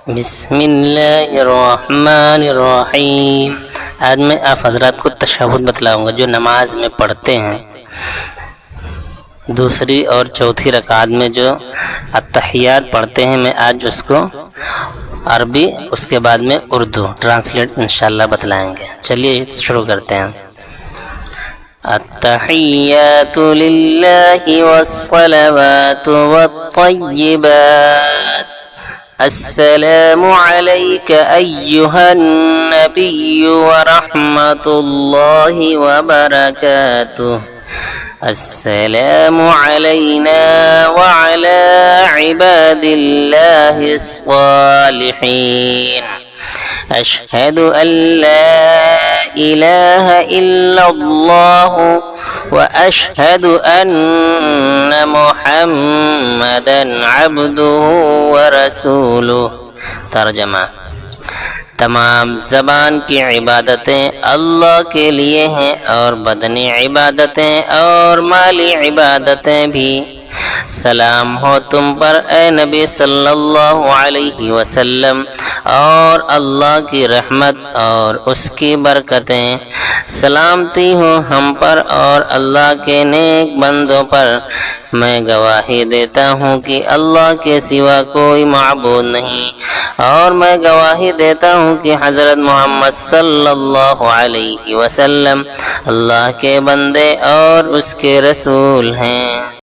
बिस्मिल्लाहिर्रहमानिर्रहीम। आज मैं आप हजरात को तशहुद बतलाऊंगा जो नमाज में पढ़ते हैं। दूसरी और चौथी रकात में जो अत्तहियात पढ़ते हैं, मैं आज उसको अरबी, उसके बाद में उर्दू ट्रांसलेट इंशाल्लाह बतलाएंगे। चलिए शुरू करते हैं। अत्तहियातु लिल्लाहि वस्सलावातु वत्तय्यिबात। अस्सलामु अलैका अय्युहन नबिय्यु व रहमतुल्लाहि व बरकातुहु। अस्सलामु अलैना व अला इबादिल्लाहिस सालिहीन। अशहदु अल्ला इलाहा इल्लल्लाह व अशहदु अन्न मुहम्मदन अब्दुहु व रसूलुहु। तर्जमा: तमाम ज़बान की इबादतें अल्लाह के लिए हैं और बदनी इबादतें और माली इबादतें भी। सलाम हो तुम पर ए नबी सल्लल्लाहु अलैहि वसल्लम, और अल्लाह की रहमत और उसकी बरकतें। सलामती हो हम पर और अल्लाह के नेक बंदों पर। मैं गवाही देता हूँ कि अल्लाह के सिवा कोई माबूद नहीं, और मैं गवाही देता हूँ कि हज़रत मोहम्मद सल्लल्लाहु अलैहि वसल्लम अल्लाह के बंदे और उसके रसूल हैं।